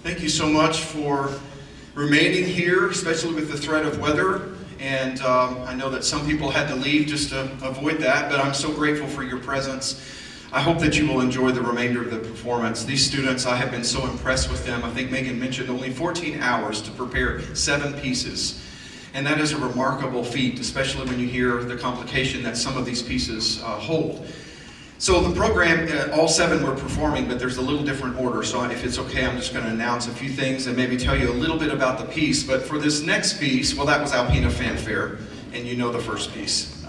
Thank you so much for remaining here, especially with the threat of weather. And I know that some people had to leave just to avoid that, but I'm so grateful for your presence. I hope that you will enjoy the remainder of the performance. These students, I have been so impressed with them. I think Megan mentioned only 14 hours to prepare 7 pieces. And that is a remarkable feat, especially when you hear the complication that some of these pieces hold. So the program, all 7 were performing, but there's a little different order. So if it's okay, I'm just going to announce a few things and maybe tell you a little bit about the piece. But for this next piece, well, that was Alpina Fanfare, and you know the first piece.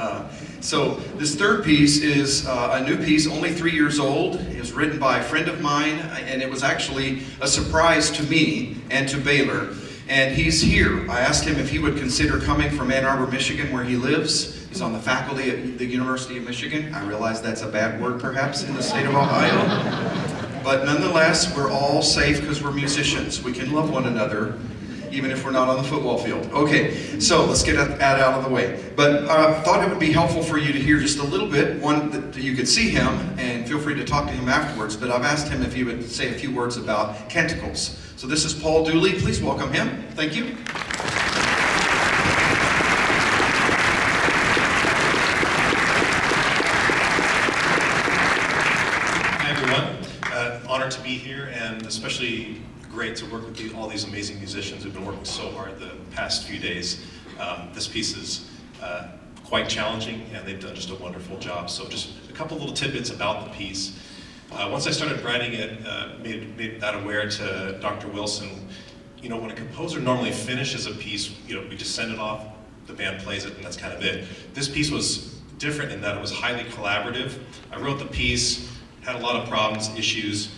So this third piece is a new piece, only 3 years old. It was written by a friend of mine, and it was actually a surprise to me and to Baylor. And he's here. I asked him if he would consider coming from Ann Arbor, Michigan, where he lives. He's on the faculty at the University of Michigan. I realize that's a bad word, perhaps, in the state of Ohio. But nonetheless, we're all safe because we're musicians. We can love one another, even if we're not on the football field. Okay, so let's get that out of the way. But I thought it would be helpful for you to hear just a little bit. One, that you could see him, and feel free to talk to him afterwards. But I've asked him if he would say a few words about Canticles. So this is Paul Dooley. Please welcome him. Thank you. Hi, everyone. Honored to be here, and especially great to work with all these amazing musicians who've been working so hard the past few days. This piece is quite challenging, and they've done just a wonderful job. So just a couple little tidbits about the piece. Once I started writing it, made that aware to Dr. Wilson. You know, when a composer normally finishes a piece, we just send it off, the band plays it, and that's kind of it. This piece was different in that it was highly collaborative. I wrote the piece, had a lot of problems, issues,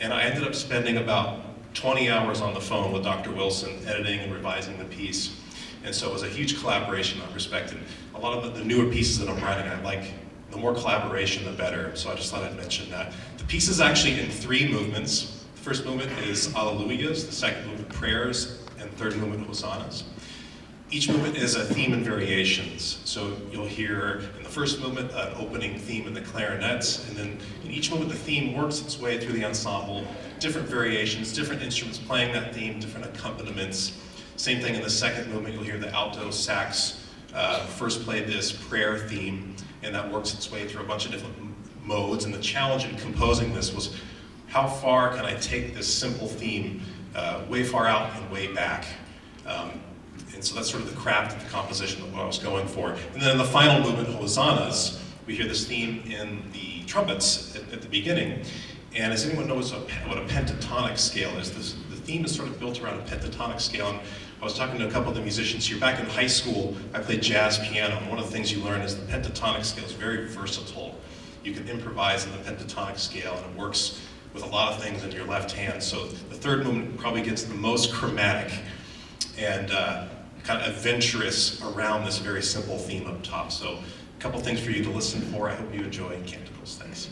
and I ended up spending about 20 hours on the phone with Dr. Wilson, editing and revising the piece. And so it was a huge collaboration in that respect. And a lot of the newer pieces that I'm writing, I like the more collaboration, the better. So I just thought I'd mention that. The piece is actually in 3 movements. The first movement is Alleluias, the second movement Prayers, and the third movement Hosannas. Each movement is a theme and variations. So you'll hear in the first movement an opening theme in the clarinets, and then in each movement the theme works its way through the ensemble, different variations, different instruments playing that theme, different accompaniments. Same thing in the second movement, you'll hear the alto sax first play this prayer theme, and that works its way through a bunch of different modes. And the challenge in composing this was, how far can I take this simple theme way far out and way back? And so that's sort of the craft of the composition of what I was going for. And then in the final movement, Hosannas, we hear this theme in the trumpets at the beginning. And as anyone knows what a pentatonic scale is, the theme is sort of built around a pentatonic scale. And I was talking to a couple of the musicians here. Back in high school, I played jazz piano, and one of the things you learn is the pentatonic scale is very versatile. You can improvise in the pentatonic scale, and it works with a lot of things in your left hand. So the third movement probably gets the most chromatic and kind of adventurous around this very simple theme up top. So a couple things for you to listen for. I hope you enjoy Canticles. Thanks.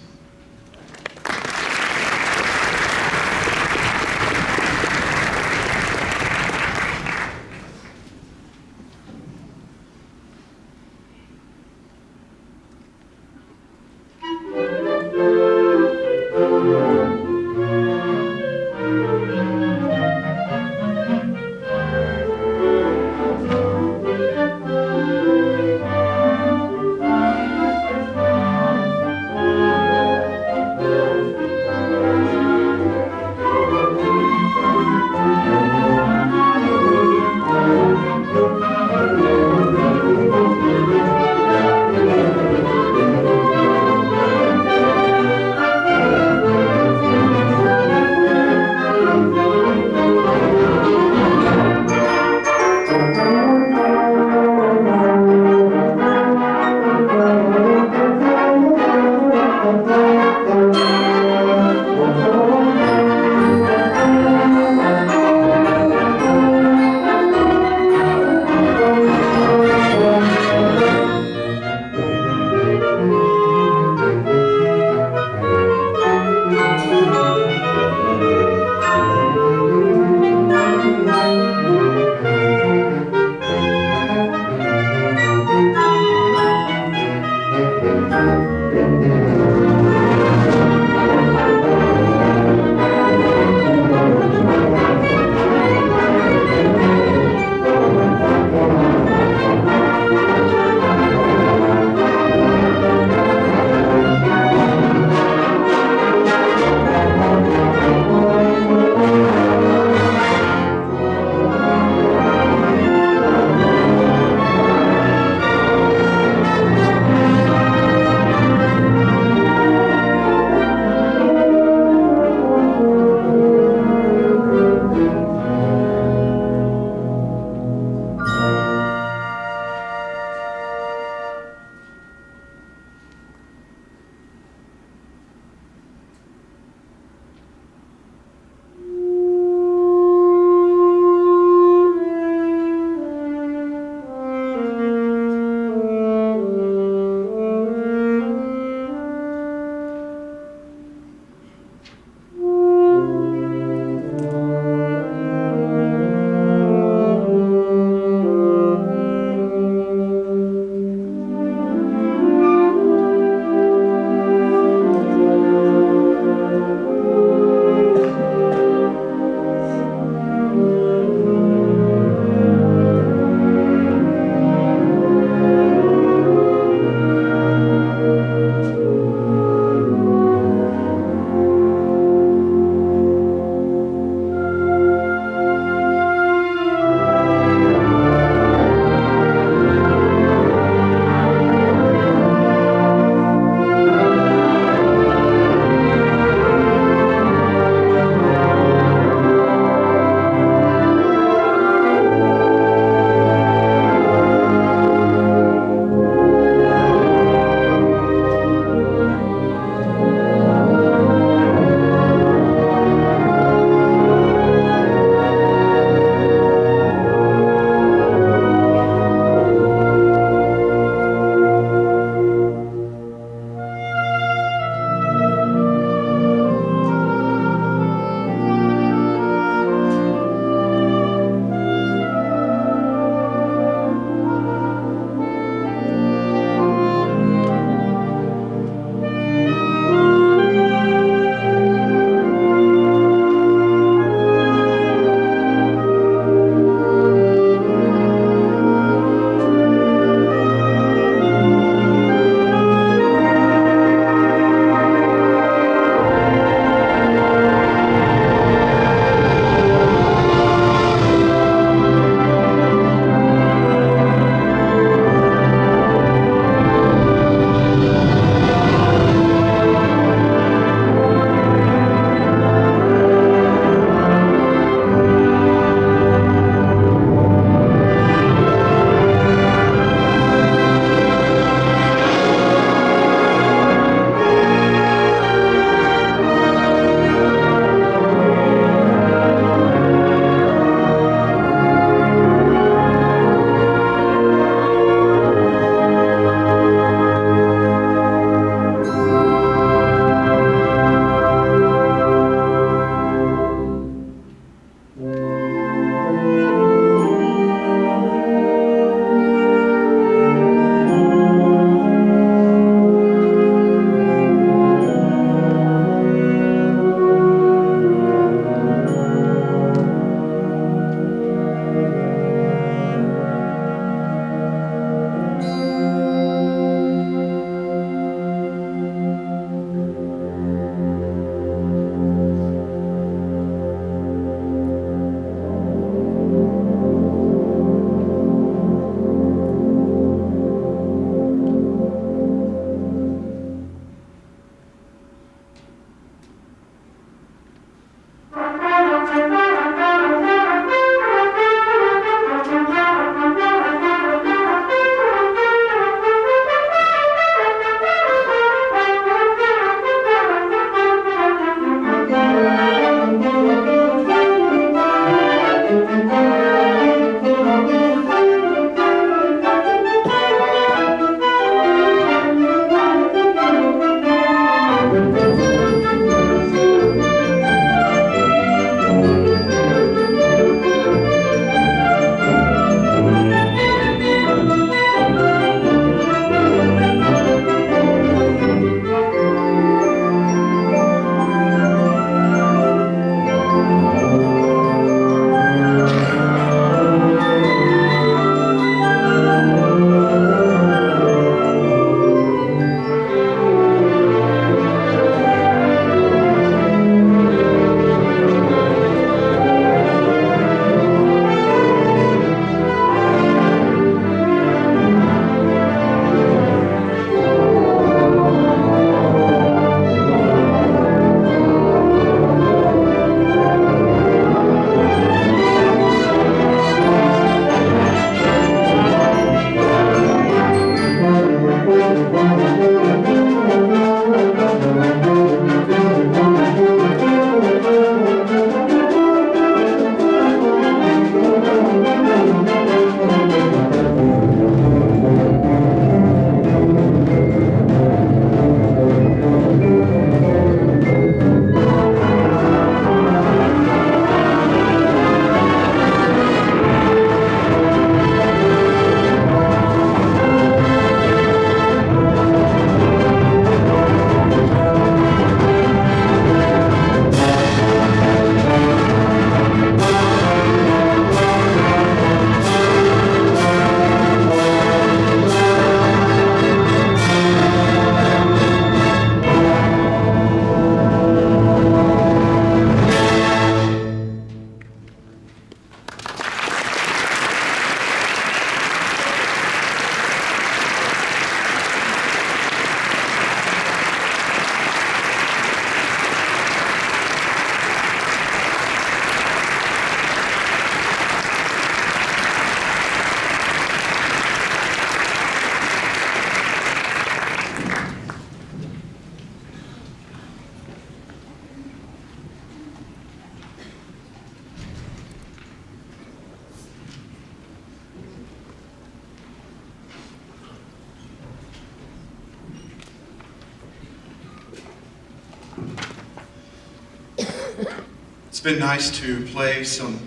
been nice to play some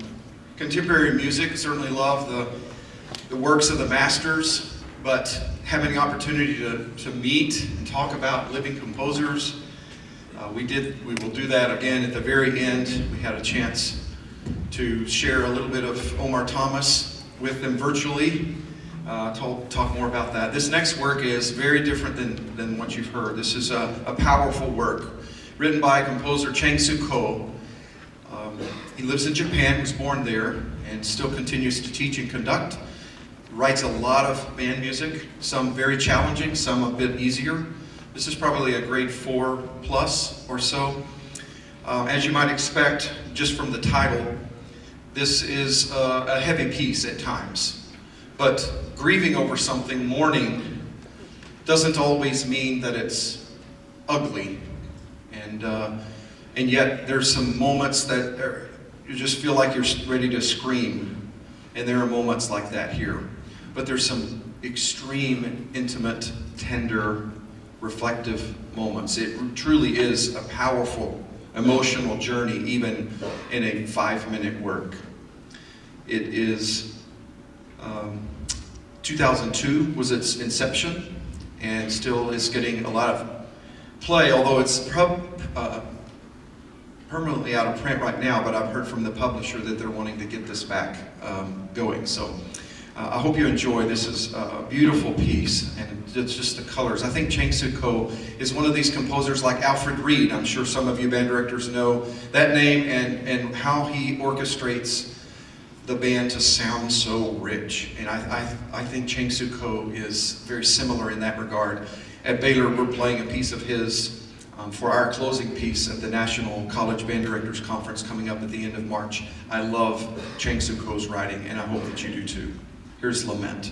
contemporary music. Certainly love the works of the masters, but having the opportunity to meet and talk about living composers, we will do that again at the very end. We had a chance to share a little bit of Omar Thomas with them virtually. Talk more about that. This next work is very different than what you've heard. This is a powerful work written by composer Chang-Soo Ko. He lives in Japan, was born there, and still continues to teach and conduct. Writes a lot of band music, some very challenging, some a bit easier. This is probably a grade 4 plus or so. As you might expect, just from the title, this is a heavy piece at times. But grieving over something, mourning, doesn't always mean that it's ugly. And yet there's some moments that you just feel like you're ready to scream. And there are moments like that here. But there's some extreme, intimate, tender, reflective moments. It truly is a powerful, emotional journey, even in a 5-minute work. It is 2002 was its inception, and still is getting a lot of play, although it's permanently out of print right now, but I've heard from the publisher that they're wanting to get this back going. So I hope you enjoy. This is a beautiful piece, and it's just the colors. I think Chang-Soo Ko is one of these composers like Alfred Reed. I'm sure some of you band directors know that name, and how he orchestrates the band to sound so rich. And I think Chang-Soo Ko is very similar in that regard. At Baylor, we're playing a piece of his for our closing piece at the National College Band Directors Conference coming up at the end of March. I love Chang-Soo Ko's writing, and I hope that you do too. Here's Lament.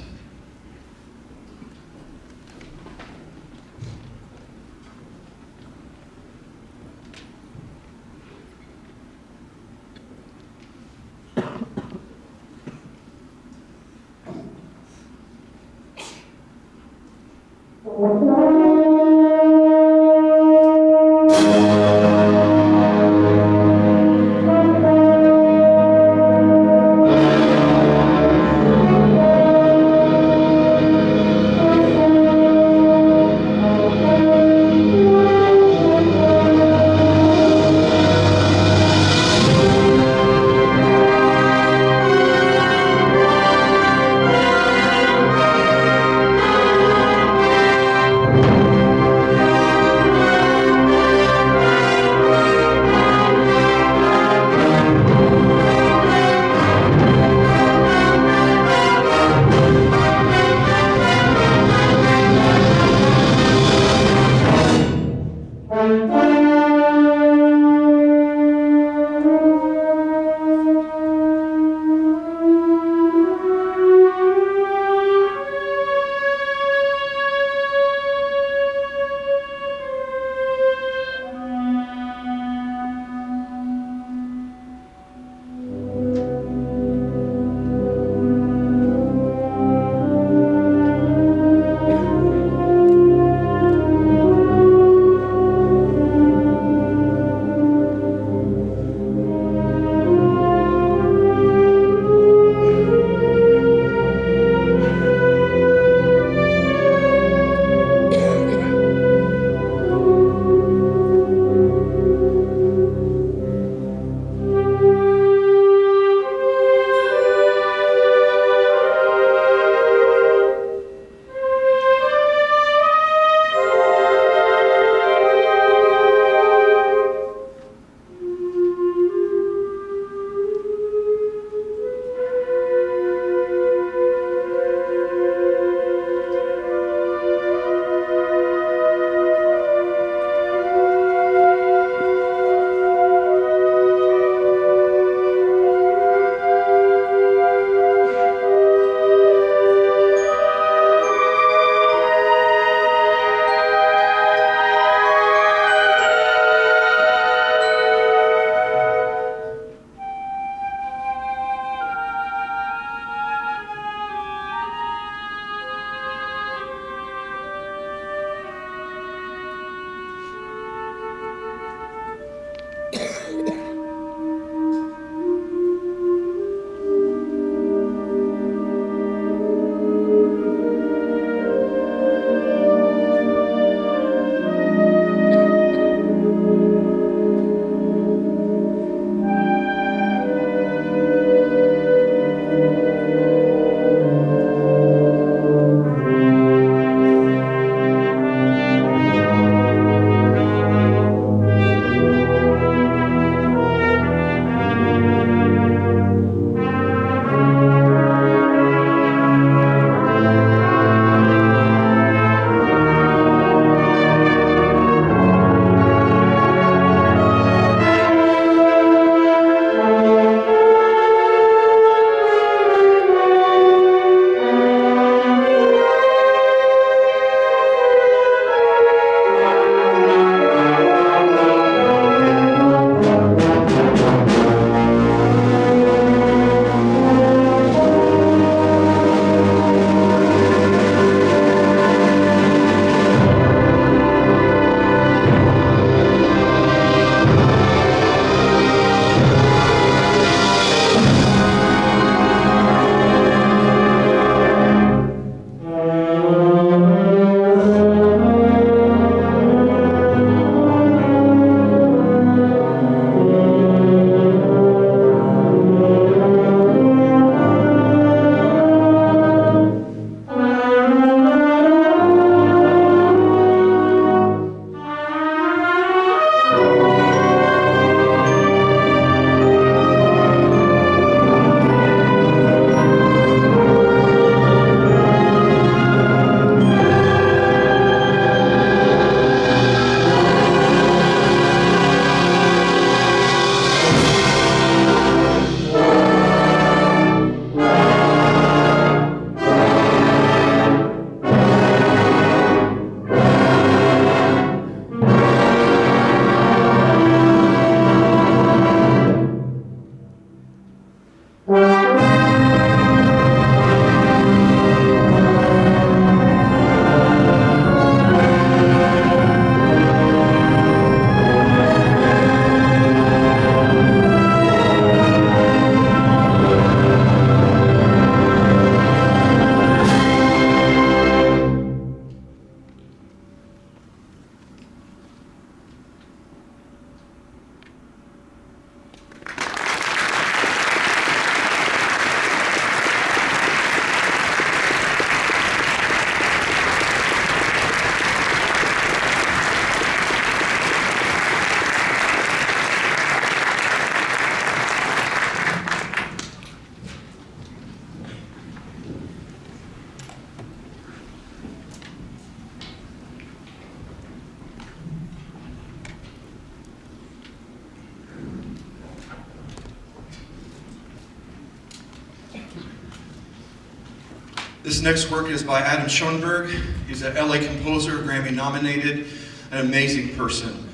This next work is by Adam Schoenberg. He's an LA composer, Grammy nominated, an amazing person.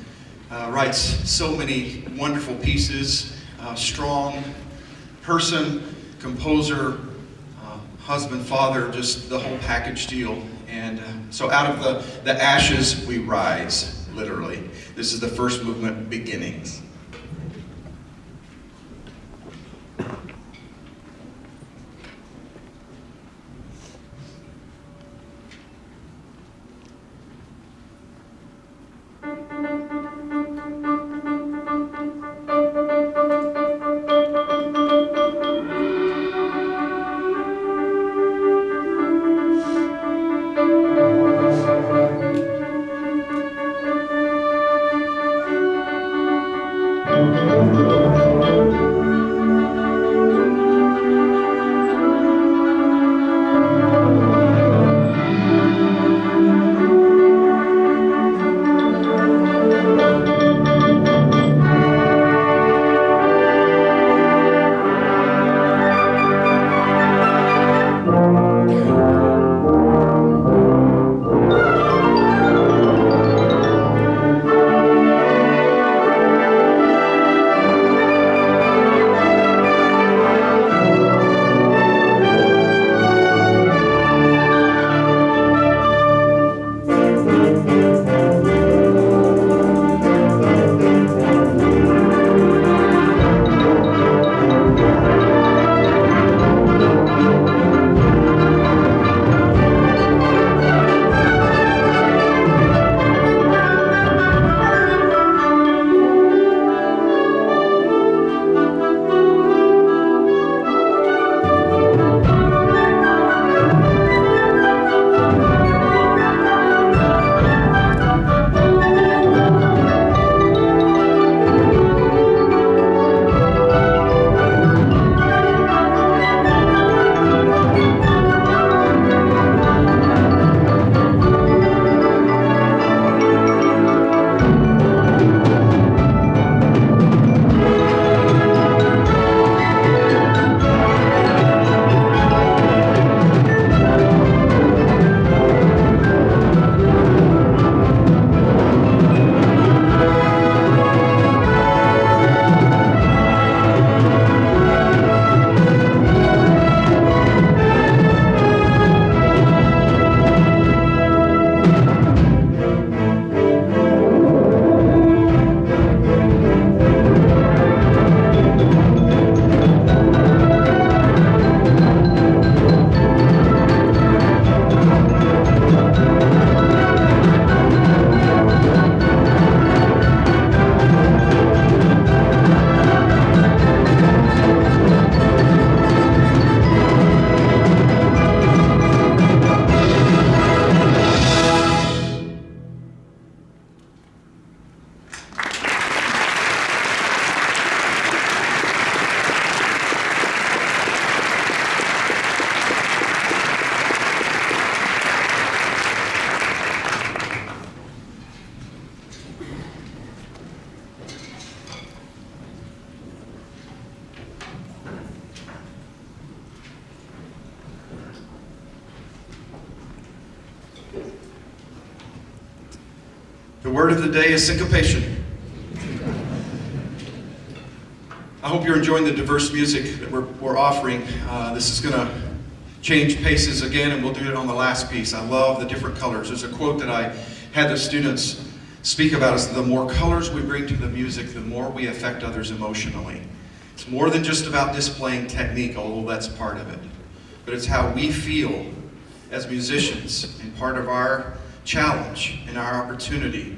Writes so many wonderful pieces, strong person, composer, husband, father, just the whole package deal. And so out of the ashes we rise, literally. This is the first movement, Beginnings. The word of the day is syncopation. I hope you're enjoying the diverse music that we're offering. This is going to change paces again, and we'll do it on the last piece. I love the different colors. There's a quote that I had the students speak about, is the more colors we bring to the music, the more we affect others emotionally. It's more than just about displaying technique, although that's part of it. But it's how we feel as musicians, and part of our challenge and our opportunity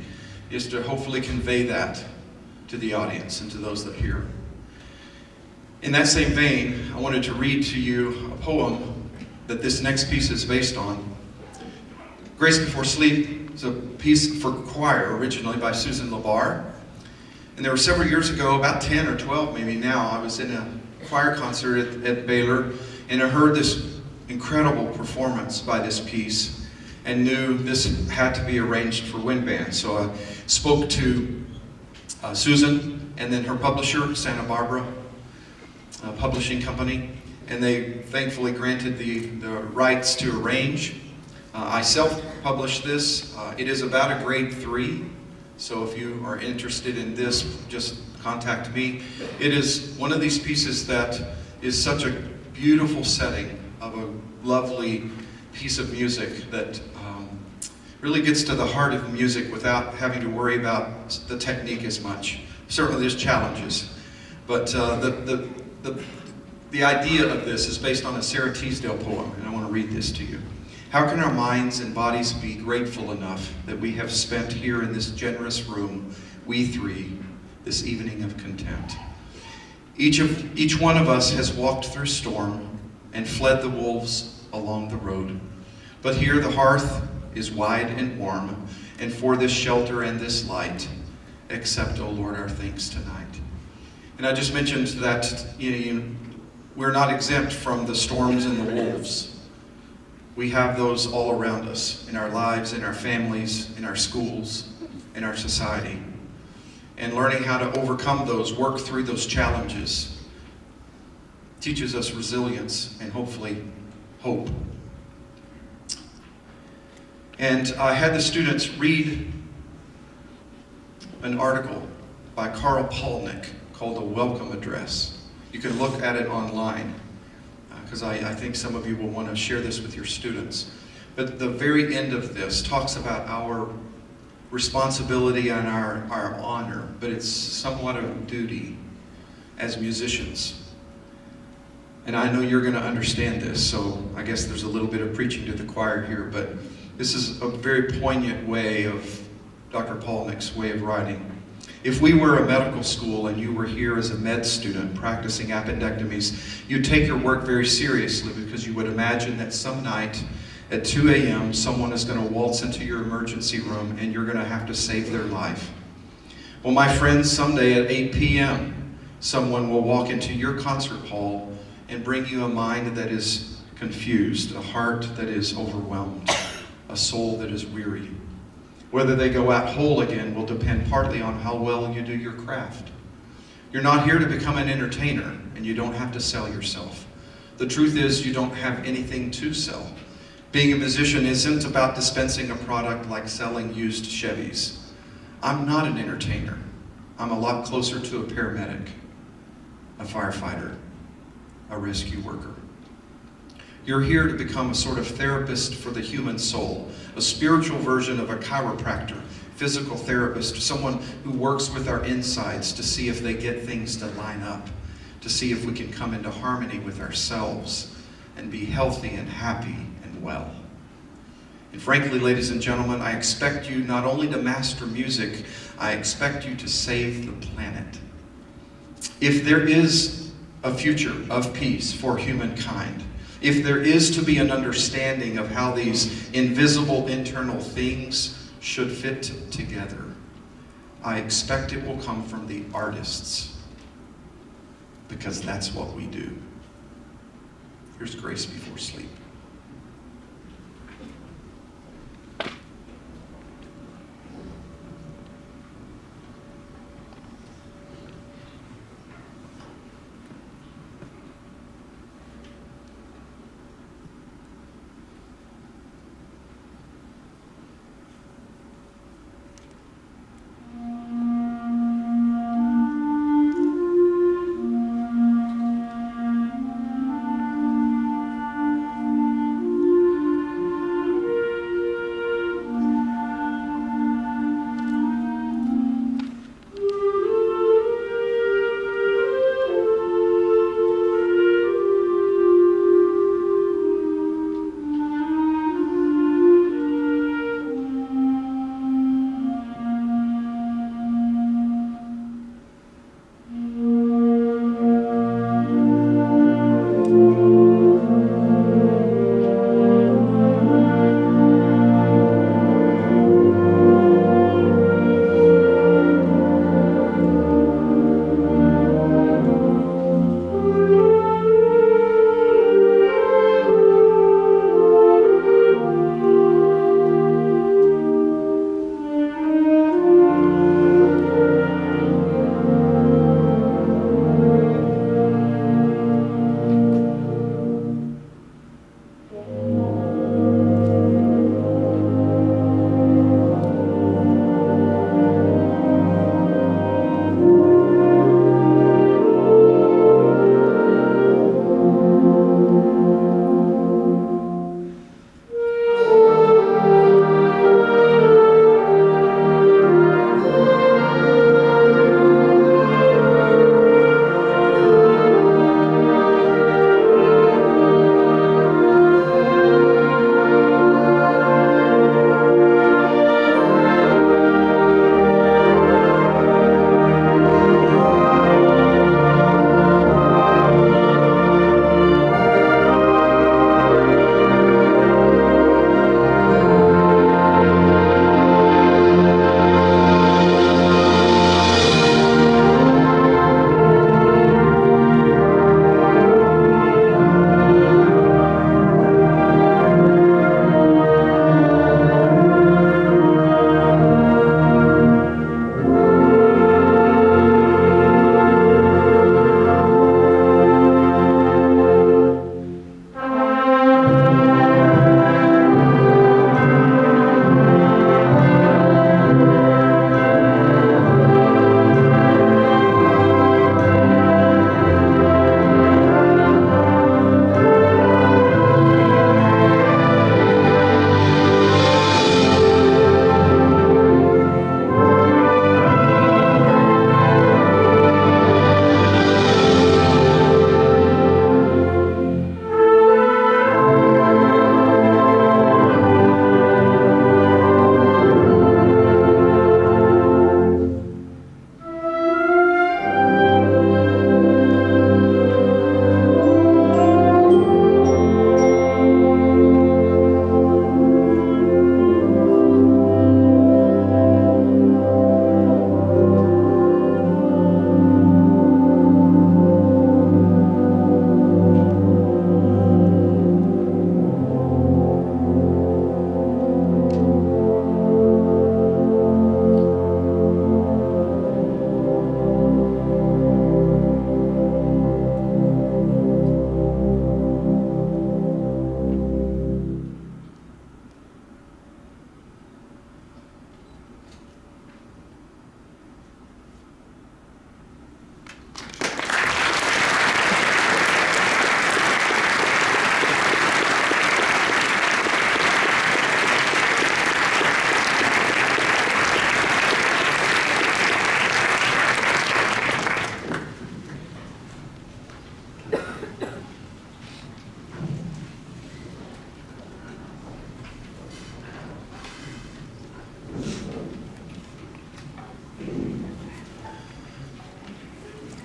is to hopefully convey that to the audience and to those that hear. In that same vein, I wanted to read to you a poem that this next piece is based on. Grace Before Sleep is a piece for choir originally by Susan LaBarre. And there were several years ago, about 10 or 12 maybe now, I was in a choir concert at Baylor, and I heard this incredible performance by this piece and knew this had to be arranged for wind band. So I spoke to Susan and then her publisher, Santa Barbara Publishing Company, and they thankfully granted the rights to arrange. I self-published this. It is about a grade 3, so if you are interested in this, just contact me. It is one of these pieces that is such a beautiful setting of a lovely piece of music that really gets to the heart of the music without having to worry about the technique as much. Certainly there's challenges, but the idea of this is based on a Sarah Teasdale poem, and I want to read this to you. How can our minds and bodies be grateful enough that we have spent here in this generous room, we three, this evening of content? Each one of us has walked through storm and fled the wolves along the road. But here the hearth is wide and warm, and for this shelter and this light, accept, O Lord, our thanks tonight. And I just mentioned that we're not exempt from the storms and the wolves. We have those all around us in our lives, in our families, in our schools, in our society. And learning how to overcome those, work through those challenges, teaches us resilience and hopefully hope. And I had the students read an article by Carl Palnick called A Welcome Address. You can look at it online, because I think some of you will want to share this with your students. But the very end of this talks about our responsibility and our honor, but it's somewhat of a duty as musicians. And I know you're going to understand this, so I guess there's a little bit of preaching to the choir here, but this is a very poignant way of Dr. Palnick's way of writing. If we were a medical school and you were here as a med student practicing appendectomies, you'd take your work very seriously because you would imagine that some night at 2 a.m. someone is going to waltz into your emergency room and you're going to have to save their life. Well, my friends, someday at 8 p.m. someone will walk into your concert hall and bring you a mind that is confused, a heart that is overwhelmed, a soul that is weary. Whether they go out whole again will depend partly on how well you do your craft. You're not here to become an entertainer, and you don't have to sell yourself. The truth is, you don't have anything to sell. Being a musician isn't about dispensing a product like selling used Chevys. I'm not an entertainer. I'm a lot closer to a paramedic, a firefighter, a rescue worker. You're here to become a sort of therapist for the human soul, a spiritual version of a chiropractor, physical therapist, someone who works with our insides to see if they get things to line up, to see if we can come into harmony with ourselves and be healthy and happy and well. And frankly, ladies and gentlemen, I expect you not only to master music, I expect you to save the planet. If there is a future of peace for humankind, if there is to be an understanding of how these invisible internal things should fit together, I expect it will come from the artists, because that's what we do. Here's Grace Before Sleep.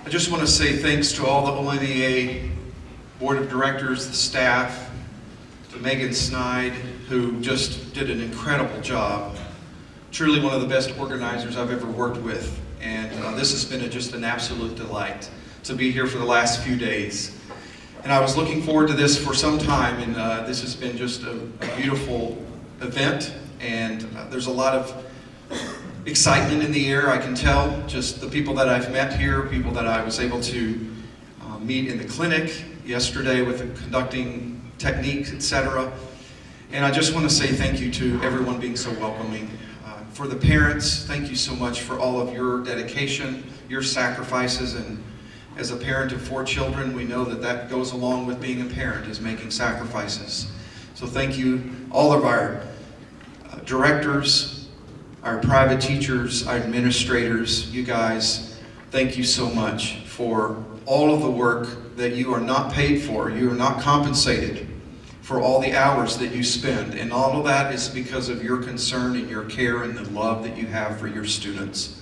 I just want to say thanks to all the OMEA Board of Directors, the staff, to Megan Snide, who just did an incredible job. Truly one of the best organizers I've ever worked with. And this has been just an absolute delight to be here for the last few days. And I was looking forward to this for some time, and this has been just a beautiful event. And there's a lot of excitement in the air, I can tell. Just the people that I've met here, people that I was able to meet in the clinic yesterday with the conducting techniques, etc. And I just want to say thank you to everyone being so welcoming. For the parents, thank you so much for all of your dedication, your sacrifices, and as a parent of 4 children, we know that that goes along with being a parent, is making sacrifices. So thank you, all of our directors, our private teachers, our administrators, you guys, thank you so much for all of the work that you are not paid for, you are not compensated for all the hours that you spend. And all of that is because of your concern and your care and the love that you have for your students.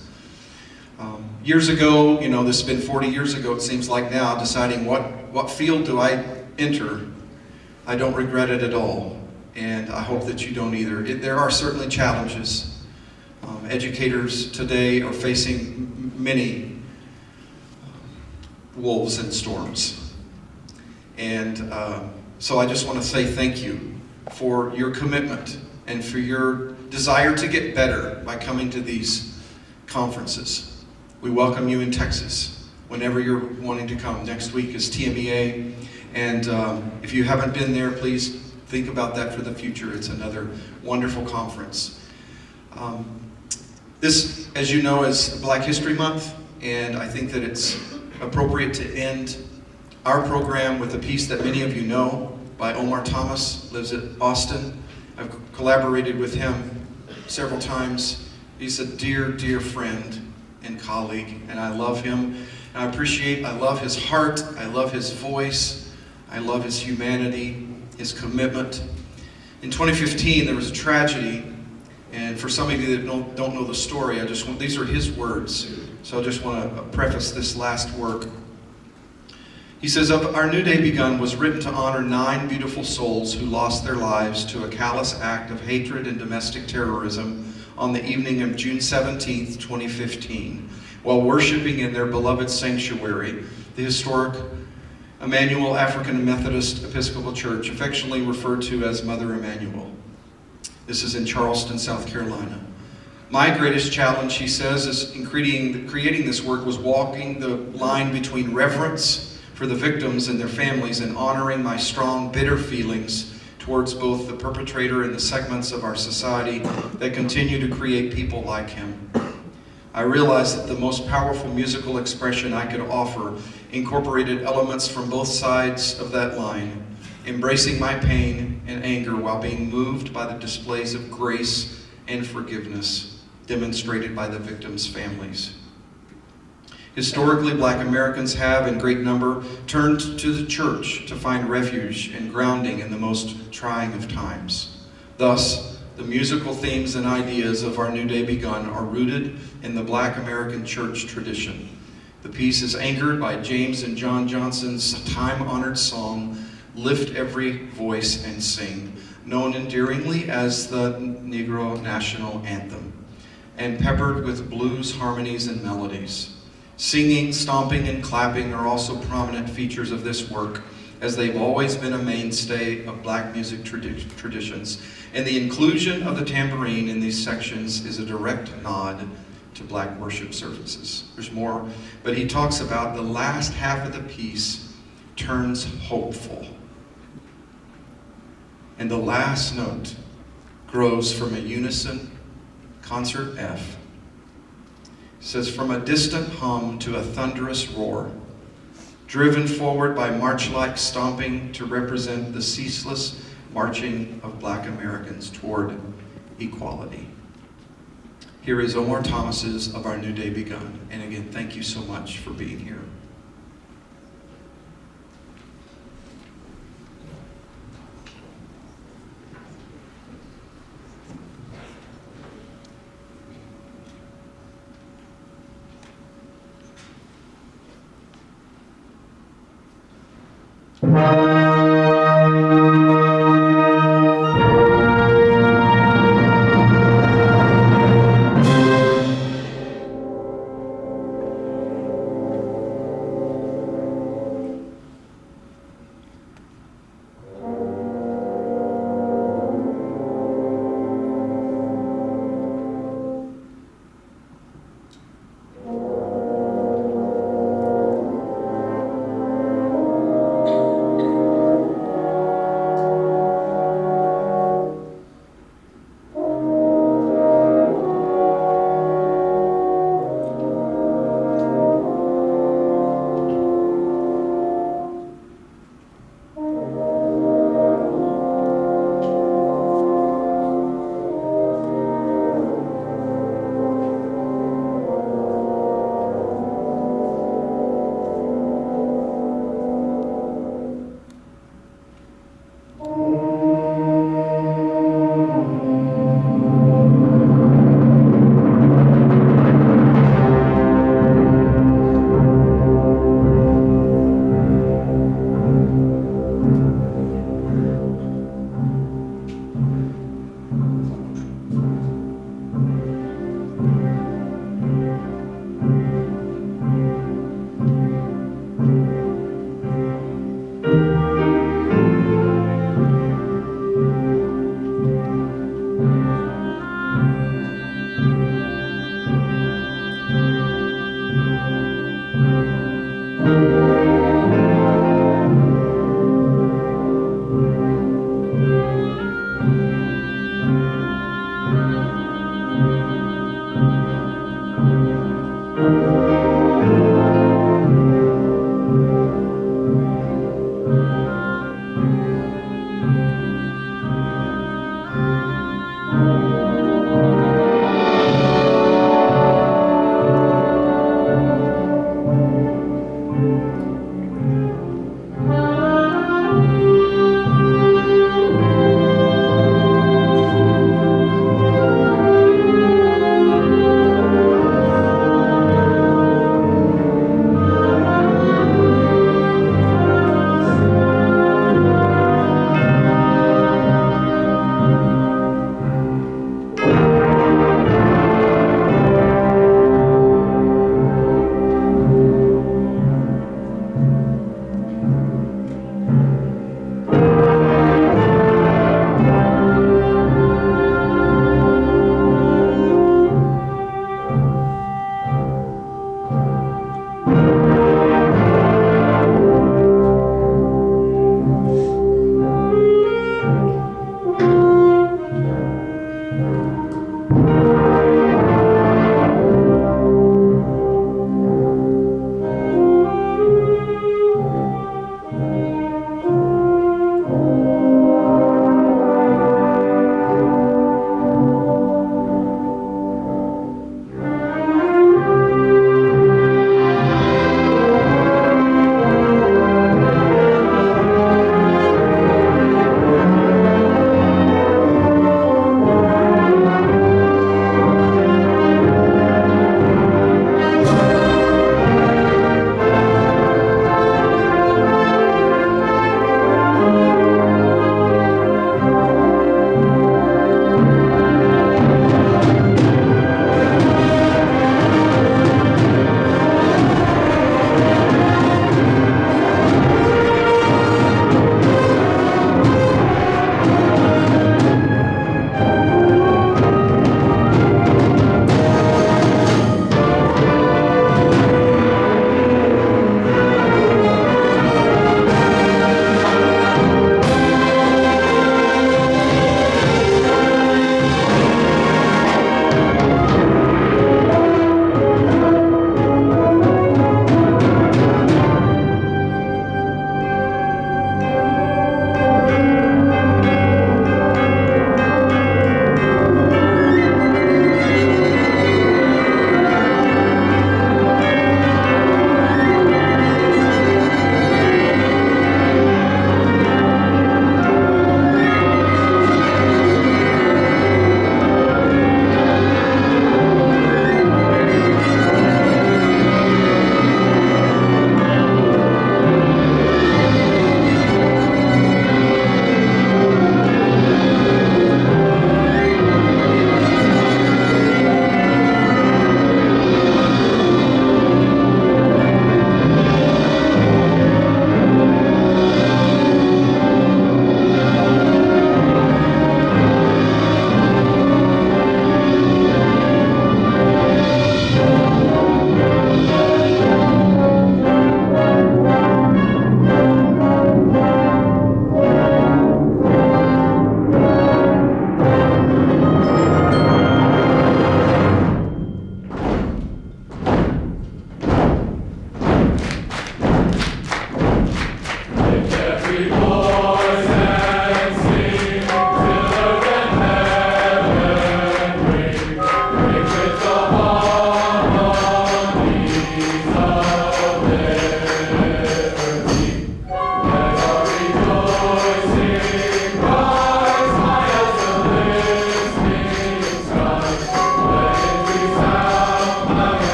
Years ago, this has been 40 years ago, it seems like now, deciding what field do I enter, I don't regret it at all. And I hope that you don't either. There are certainly challenges. Educators today are facing many wolves and storms. And so I just want to say thank you for your commitment and for your desire to get better by coming to these conferences. We welcome you in Texas whenever you're wanting to come. Next week is TMEA, and if you haven't been there, please think about that for the future. It's another wonderful conference. This, as you know, is Black History Month, and I think that it's appropriate to end our program with a piece that many of you know by Omar Thomas, lives at Austin. I've collaborated with him several times. He's a dear, dear friend and colleague, and I love him. And I love his heart, I love his voice, I love his humanity, his commitment. In 2015, there was a tragedy, and for some of you that don't know the story, these are his words, so I just want to preface this last work. He says, "Our new day begun was written to honor 9 beautiful souls who lost their lives to a callous act of hatred and domestic terrorism on the evening of June 17th, 2015, while worshiping in their beloved sanctuary, the historic Emmanuel African Methodist Episcopal Church, affectionately referred to as Mother Emanuel." This is in Charleston, South Carolina. "My greatest challenge," he says, in creating this work was walking the line between reverence for the victims and their families and honoring my strong, bitter feelings towards both the perpetrator and the segments of our society that continue to create people like him. I realized that the most powerful musical expression I could offer incorporated elements from both sides of that line, embracing my pain and anger while being moved by the displays of grace and forgiveness demonstrated by the victims' families. Historically, Black Americans have, in great number, turned to the church to find refuge and grounding in the most trying of times. Thus, the musical themes and ideas of Our New Day Begun are rooted in the Black American church tradition. The piece is anchored by James and John Johnson's time-honored song, "Lift Every Voice and Sing," known endearingly as the Negro National Anthem, and peppered with blues harmonies and melodies. Singing, stomping, and clapping are also prominent features of this work, as they've always been a mainstay of Black music traditions, and the inclusion of the tambourine in these sections is a direct nod to Black worship services. There's more, but he talks about the last half of the piece turns hopeful, and the last note grows from a unison concert F. It says, "From a distant hum to a thunderous roar, driven forward by march-like stomping to represent the ceaseless marching of Black Americans toward equality." Here is Omar Thomas's "Of Our New Day Begun." And again, thank you so much for being here.